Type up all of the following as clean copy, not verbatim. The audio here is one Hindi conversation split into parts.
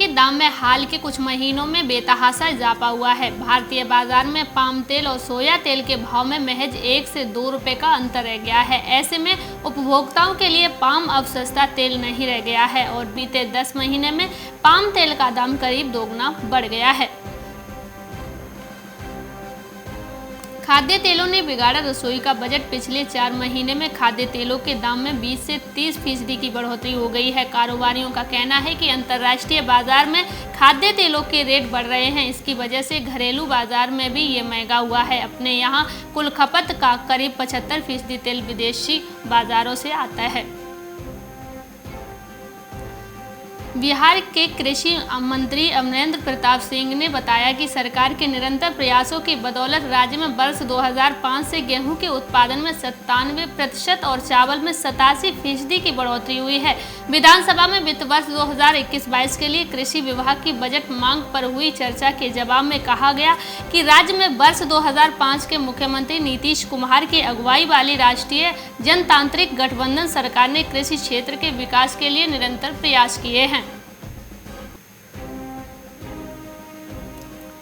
दाम में हाल के कुछ महीनों में बेतहाशा इजाफा हुआ है। भारतीय बाजार में पाम तेल और सोया तेल के भाव में महज 1 से 2 रुपए का अंतर रह गया है। ऐसे में उपभोक्ताओं के लिए पाम अब सस्ता तेल नहीं रह गया है और बीते 10 महीने में पाम तेल का दाम करीब दोगुना बढ़ गया है। खाद्य तेलों ने बिगाड़ा रसोई का बजट। पिछले 4 महीने में खाद्य तेलों के दाम में 20 से 30% की बढ़ोतरी हो गई है। कारोबारियों का कहना है कि अंतर्राष्ट्रीय बाजार में खाद्य तेलों के रेट बढ़ रहे हैं। इसकी वजह से घरेलू बाजार में भी ये महंगा हुआ है। अपने यहाँ कुल खपत का करीब 75% तेल विदेशी बाजारों से आता है। बिहार के कृषि मंत्री अमरेंद्र प्रताप सिंह ने बताया कि सरकार के निरंतर प्रयासों की बदौलत राज्य में वर्ष 2005 से गेहूं के उत्पादन में 97% और चावल में 87% की बढ़ोतरी हुई है। विधानसभा में वित्त वर्ष 2021-22 के लिए कृषि विभाग की बजट मांग पर हुई चर्चा के जवाब में कहा गया कि राज्य में वर्ष 2005 के मुख्यमंत्री नीतीश कुमार की अगुवाई वाली राष्ट्रीय जनतांत्रिक गठबंधन सरकार ने कृषि क्षेत्र के विकास के लिए निरंतर प्रयास किए हैं।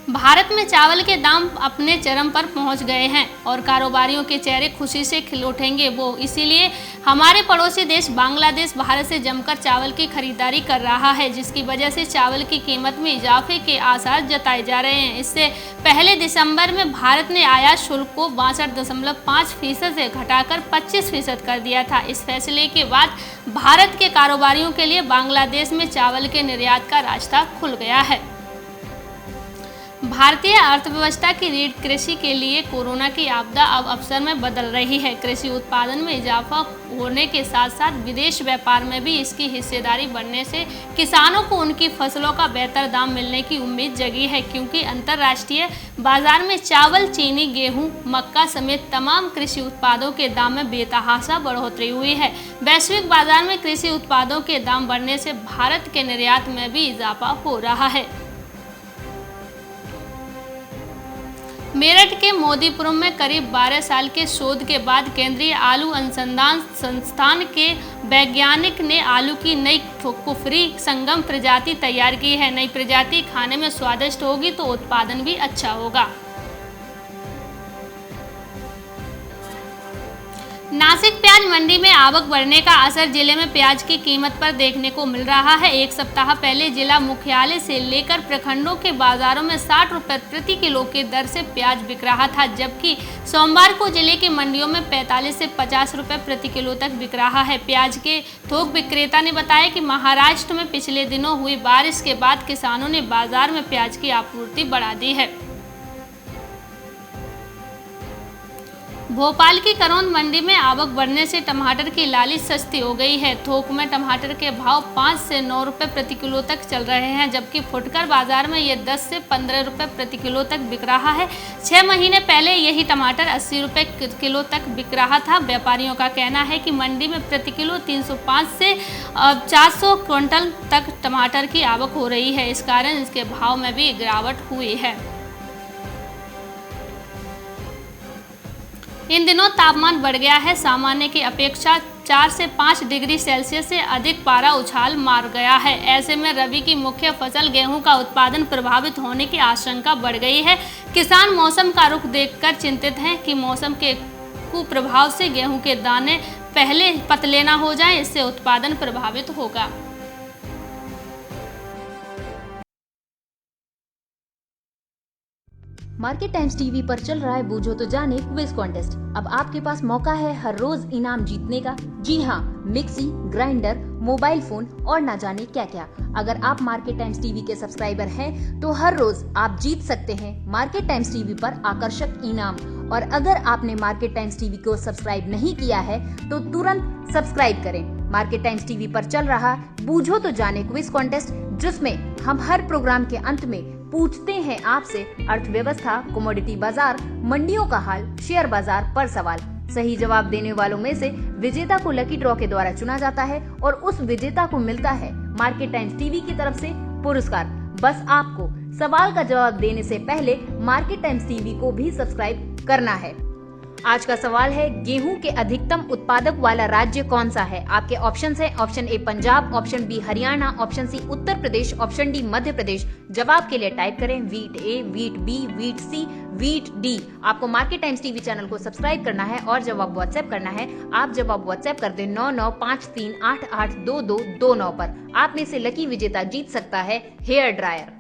भारत में चावल के दाम अपने चरम पर पहुंच गए हैं और कारोबारियों के चेहरे खुशी से खिल उठेंगे। वो इसीलिए हमारे पड़ोसी देश बांग्लादेश भारत से जमकर चावल की खरीदारी कर रहा है, जिसकी वजह से चावल की कीमत में इजाफे के आसार जताए जा रहे हैं। इससे पहले दिसंबर में भारत ने आयात शुल्क को 62.5% से घटाकर 25% कर दिया था। इस फैसले के बाद भारत के कारोबारियों के लिए बांग्लादेश में चावल के निर्यात का रास्ता खुल गया है। भारतीय अर्थव्यवस्था की रीढ़ कृषि के लिए कोरोना की आपदा अब अवसर में बदल रही है। कृषि उत्पादन में इजाफा होने के साथ साथ विदेश व्यापार में भी इसकी हिस्सेदारी बढ़ने से किसानों को उनकी फसलों का बेहतर दाम मिलने की उम्मीद जगी है, क्योंकि अंतर्राष्ट्रीय बाजार में चावल, चीनी, गेहूं, मक्का समेत तमाम कृषि उत्पादों के दाम में बेतहाशा बढ़ोतरी हुई है। वैश्विक बाजार में कृषि उत्पादों के दाम बढ़ने से भारत के निर्यात में भी इजाफा हो रहा है। मेरठ के मोदीपुरम में करीब 12 साल के शोध के बाद केंद्रीय आलू अनुसंधान संस्थान के वैज्ञानिक ने आलू की नई कुफरी संगम प्रजाति तैयार की है। नई प्रजाति खाने में स्वादिष्ट होगी तो उत्पादन भी अच्छा होगा। नासिक प्याज मंडी में आवक बढ़ने का असर जिले में प्याज की कीमत पर देखने को मिल रहा है। एक सप्ताह पहले जिला मुख्यालय से लेकर प्रखंडों के बाजारों में 60 रुपए प्रति किलो की दर से प्याज बिक रहा था, जबकि सोमवार को जिले की मंडियों में 45 से 50 रुपए प्रति किलो तक बिक रहा है। प्याज के थोक विक्रेता ने बताया कि महाराष्ट्र में पिछले दिनों हुई बारिश के बाद किसानों ने बाजार में प्याज की आपूर्ति बढ़ा दी है। भोपाल की करौंद मंडी में आवक बढ़ने से टमाटर की लाली सस्ती हो गई है। थोक में टमाटर के भाव 5 से 9 रुपए प्रति किलो तक चल रहे हैं, जबकि फुटकर बाजार में ये 10 से 15 रुपए प्रति किलो तक बिक रहा है। 6 महीने पहले यही टमाटर 80 रुपए किलो तक बिक रहा था। व्यापारियों का कहना है कि मंडी में प्रति किलो 305 से 400 क्विंटल तक टमाटर की आवक हो रही है। इस कारण इसके भाव में भी गिरावट हुई है। इन दिनों तापमान बढ़ गया है। सामान्य की अपेक्षा 4 से 5 डिग्री सेल्सियस से अधिक पारा उछाल मार गया है। ऐसे में रबी की मुख्य फसल गेहूं का उत्पादन प्रभावित होने की आशंका बढ़ गई है। किसान मौसम का रुख देखकर चिंतित हैं कि मौसम के कुप्रभाव से गेहूं के दाने पहले पतले ना हो जाएं, इससे उत्पादन प्रभावित होगा। मार्केट टाइम्स टीवी पर चल रहा है बूझो तो जाने क्विज कॉन्टेस्ट। अब आपके पास मौका है हर रोज इनाम जीतने का। जी हाँ, मिक्सी, ग्राइंडर, मोबाइल फोन और ना जाने क्या क्या। अगर आप मार्केट टाइम्स टीवी के सब्सक्राइबर हैं तो हर रोज आप जीत सकते हैं मार्केट टाइम्स टीवी पर आकर्षक इनाम। और अगर आपने मार्केट टाइम्स टीवी को सब्सक्राइब नहीं किया है तो तुरंत सब्सक्राइब करें। मार्केट टाइम्स टीवी पर चल रहा बूझो तो जाने क्विज कॉन्टेस्ट, जिसमें हम हर प्रोग्राम के अंत में पूछते हैं आपसे अर्थव्यवस्था, कमोडिटी बाजार, मंडियों का हाल, शेयर बाजार पर सवाल। सही जवाब देने वालों में से विजेता को लकी ड्रॉ के द्वारा चुना जाता है और उस विजेता को मिलता है मार्केट टाइम्स टीवी की तरफ से पुरस्कार। बस आपको सवाल का जवाब देने से पहले मार्केट टाइम्स टीवी को भी सब्सक्राइब करना है। आज का सवाल है, गेहूं के अधिकतम उत्पादक वाला राज्य कौन सा है? आपके ऑप्शंस हैं, option A Punjab, option B Haryana, option C Uttar Pradesh, option D Madhya Pradesh. जवाब के लिए टाइप करें wheat A, wheat B, wheat C, wheat D. आपको मार्केट टाइम्स टीवी चैनल को सब्सक्राइब करना है और जवाब व्हाट्सएप करना है। आप जवाब व्हाट्सएप कर दें 9953882229 पर। आप में से लकी विजेता जीत सकता है हेयर ड्रायर।